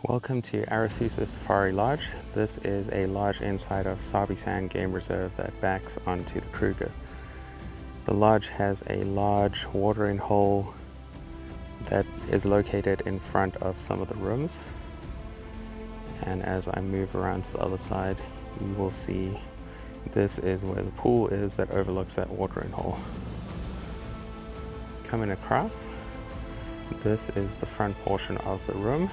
Welcome to Arathusa Safari Lodge. This is a lodge inside of Sabi Sands Game Reserve that backs onto the Kruger. The lodge has a large watering hole that is located in front of some of the rooms. And as I move around to the other side, you will see this is where the pool is that overlooks that watering hole. Coming across, this is the front portion of the room,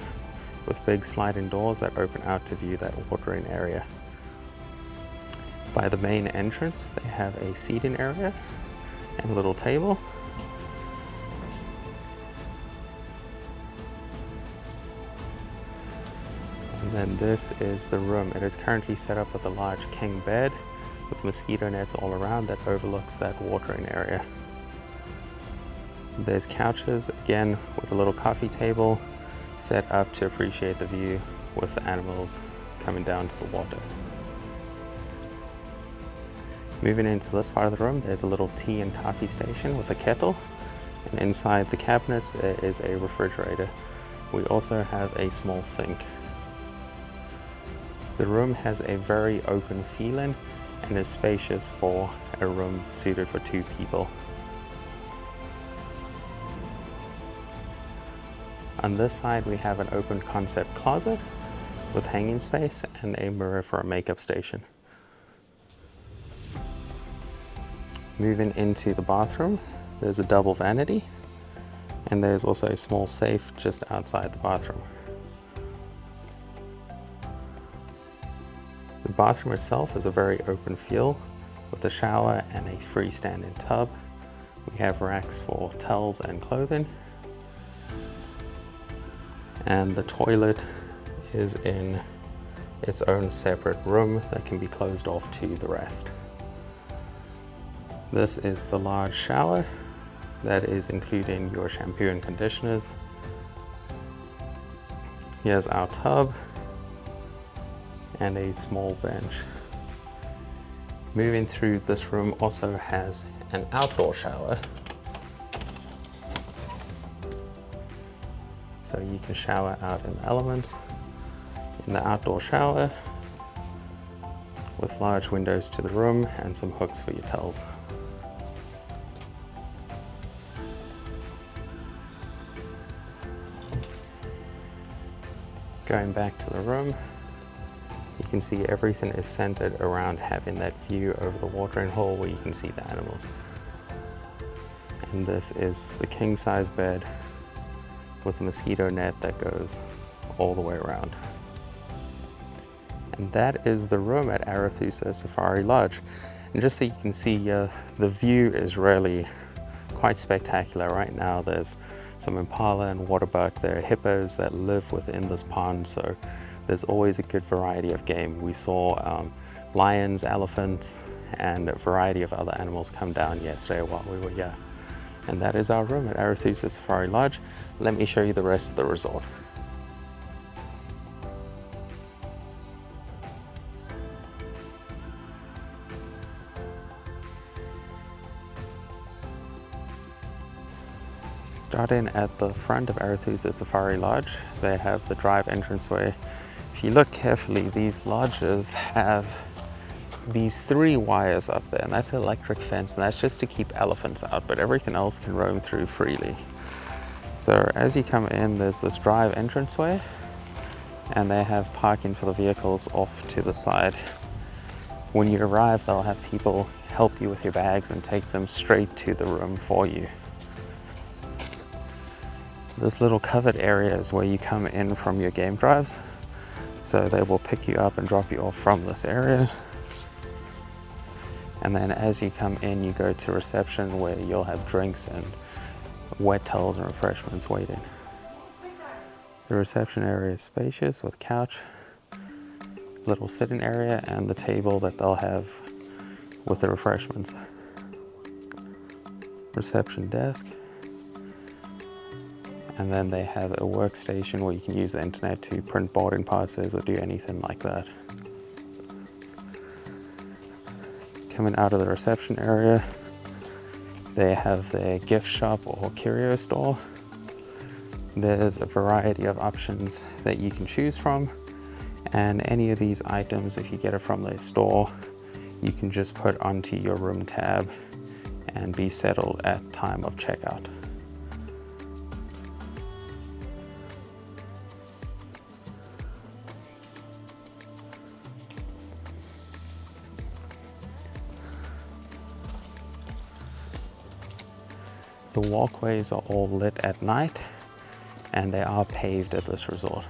with big sliding doors that open out to view that watering area. By the main entrance, they have a seating area and a little table. And then this is the room. It is currently set up with a large king bed with mosquito nets all around that overlooks that watering area. There's couches, again, with a little coffee table set up to appreciate the view with the animals coming down to the water. Moving into this part of the room, there's a little tea and coffee station with a kettle, and inside the cabinets there is a refrigerator. We also have a small sink. The room has a very open feeling and is spacious for a room suited for 2 people. On this side, we have an open concept closet with hanging space and a mirror for a makeup station. Moving into the bathroom, there's a double vanity, and there's also a small safe just outside the bathroom. The bathroom itself is a very open feel with a shower and a freestanding tub. We have racks for towels and clothing. And the toilet is in its own separate room that can be closed off to the rest. This is the large shower that is including your shampoo and conditioners. Here's our tub and a small bench. Moving through, this room also has an outdoor shower. So you can shower out in the elements in the outdoor shower with large windows to the room and some hooks for your towels. Going back to the room, you can see everything is centered around having that view over the watering hole where you can see the animals. And this is the king size bed with a mosquito net that goes all the way around. And that is the room at Arathusa Safari Lodge. And just so you can see, the view is really quite spectacular. Right now there's some Impala and waterbuck. There are hippos that live within this pond, so there's always a good variety of game. We saw lions, elephants, and a variety of other animals come down yesterday while we were here. And that is our room at Arathusa Safari Lodge. Let me show you the rest of the resort. Starting at the front of Arathusa Safari Lodge, they have the drive entranceway. If you look carefully, these lodges have these 3 wires up there, and that's an electric fence, and that's just to keep elephants out, but everything else can roam through freely. So as you come in, there's this drive entranceway, and they have parking for the vehicles off to the side. When you arrive, they'll have people help you with your bags and take them straight to the room for you. This little covered area is where you come in from your game drives, so they will pick you up and drop you off from this area. And then as you come in, you go to reception where you'll have drinks and wet towels and refreshments waiting. The reception area is spacious with a couch, little sitting area, and the table that they'll have with the refreshments. Reception desk. And then they have a workstation where you can use the internet to print boarding passes or do anything like that. Coming out of the reception area, they have their gift shop or curio store. There's a variety of options that you can choose from, and any of these items, if you get it from their store, you can just put onto your room tab and be settled at time of checkout. The walkways are all lit at night, and they are paved at this resort.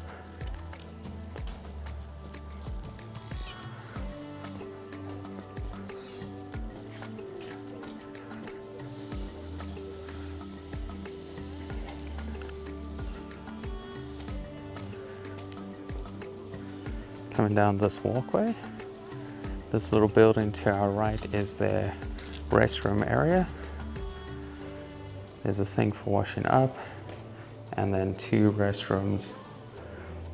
Coming down this walkway, this little building to our right is their restroom area. There's a sink for washing up, and then 2 restrooms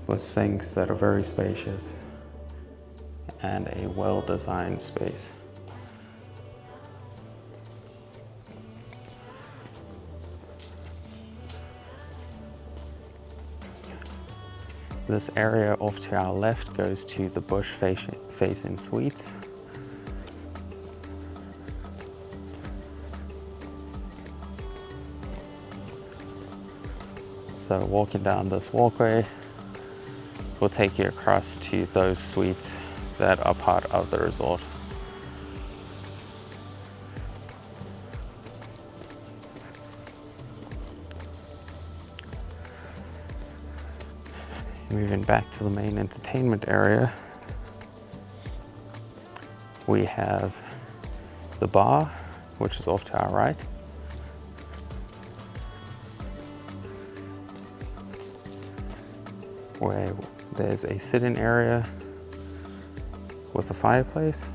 with sinks that are very spacious and a well-designed space. This area off to our left goes to the bush facing suites. So walking down this walkway will take you across to those suites that are part of the resort. Moving back to the main entertainment area, we have the bar, which is off to our right. Where there's a sit-in area with a fireplace.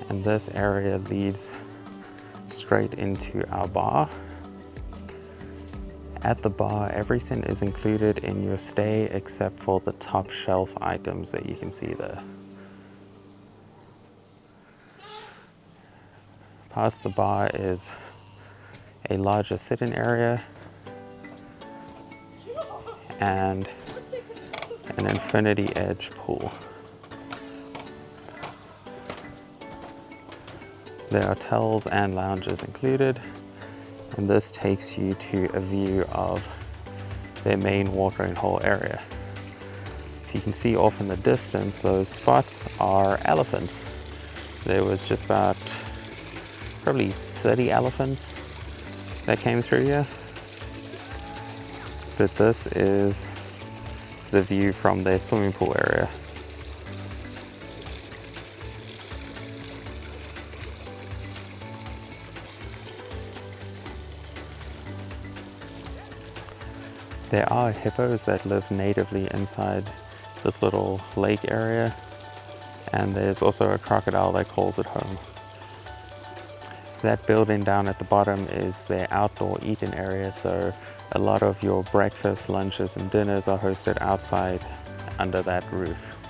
And this area leads straight into our bar. At the bar, everything is included in your stay except for the top shelf items that you can see there. Past the bar is a larger sit-in area and an infinity edge pool. There are towels and lounges included, and this takes you to a view of their main watering hole area. If you can see off in the distance, those spots are elephants. There was just about probably 30 elephants that came through here. But this is the view from their swimming pool area. There are hippos that live natively inside this little lake area, and there's also a crocodile that calls it home. That building down at the bottom is their outdoor eating area, so a lot of your breakfast, lunches, and dinners are hosted outside under that roof.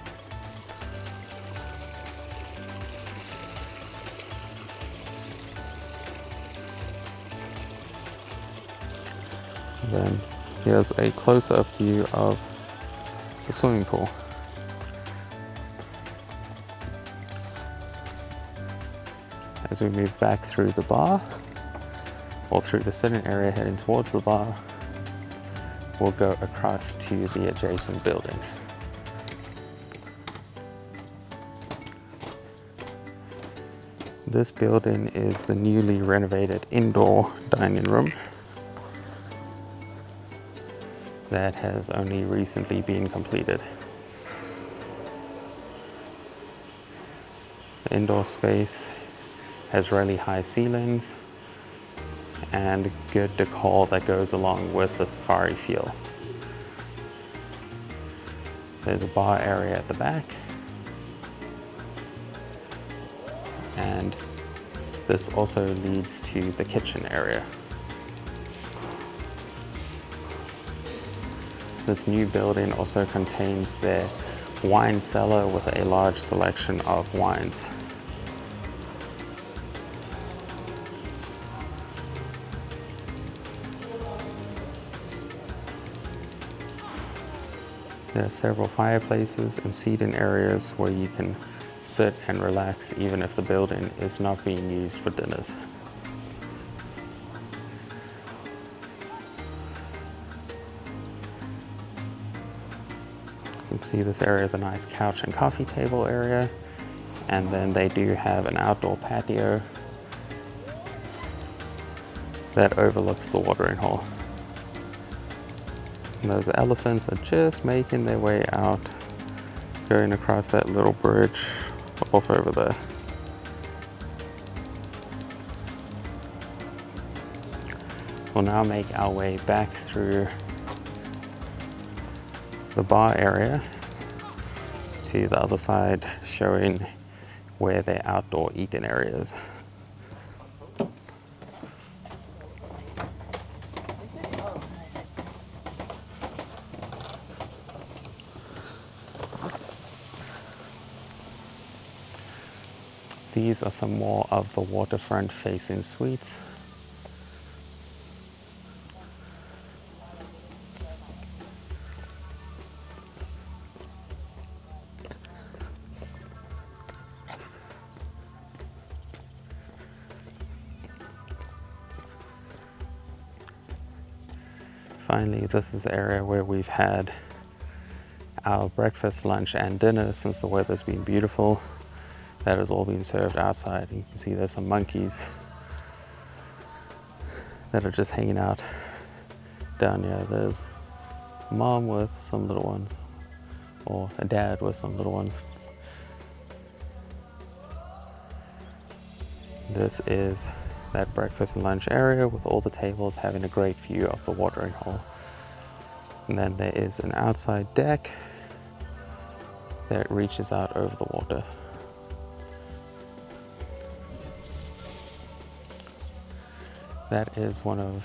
Then here's a close-up view of the swimming pool. As we move back through the bar, or through the sitting area heading towards the bar, we'll go across to the adjacent building. This building is the newly renovated indoor dining room that has only recently been completed. The indoor space has really high ceilings and good decor that goes along with the safari feel. There's a bar area at the back, and this also leads to the kitchen area. This new building also contains their wine cellar with a large selection of wines. There are several fireplaces and seating areas where you can sit and relax even if the building is not being used for dinners. You can see this area is a nice couch and coffee table area, and then they do have an outdoor patio that overlooks the watering hole. And those elephants are just making their way out, going across that little bridge off over there. We'll now make our way back through the bar area to the other side, showing where their outdoor eating area is. These are some more of the waterfront facing suites. Finally, this is the area where we've had our breakfast, lunch, and dinner since the weather's been beautiful. That has all been served outside. You can see there's some monkeys that are just hanging out down here. There's mom with some little ones, or a dad with some little ones. This is that breakfast and lunch area with all the tables having a great view of the watering hole. And then there is an outside deck that reaches out over the water. That is one of,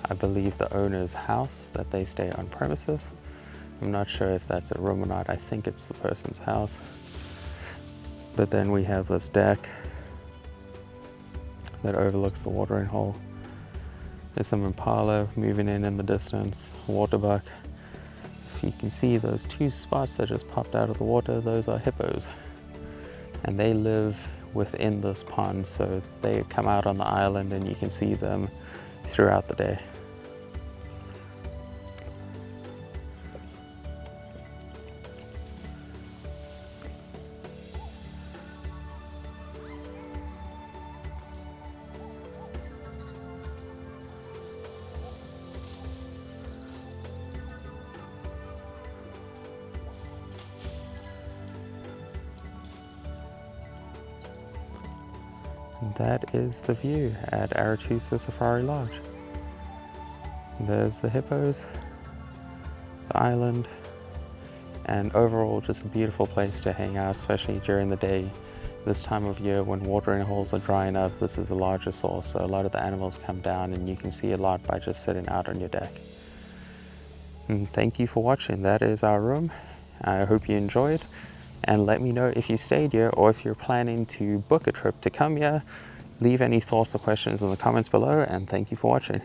I believe, the owner's house that they stay on premises. I'm not sure if that's a room or not. I think it's the person's house. But then we have this deck that overlooks the watering hole. There's some Impala moving in the distance, waterbuck. If you can see those two spots that just popped out of the water, those are hippos. And they live within this pond, so they come out on the island and you can see them throughout the day. And that is the view at Arathusa Safari Lodge. There's the hippos, the island, and overall just a beautiful place to hang out, especially during the day. This time of year when watering holes are drying up, this is a larger source, so a lot of the animals come down and you can see a lot by just sitting out on your deck. And thank you for watching. That is our room. I hope you enjoyed. And let me know if you stayed here or if you're planning to book a trip to come here. Leave any thoughts or questions in the comments below, and thank you for watching.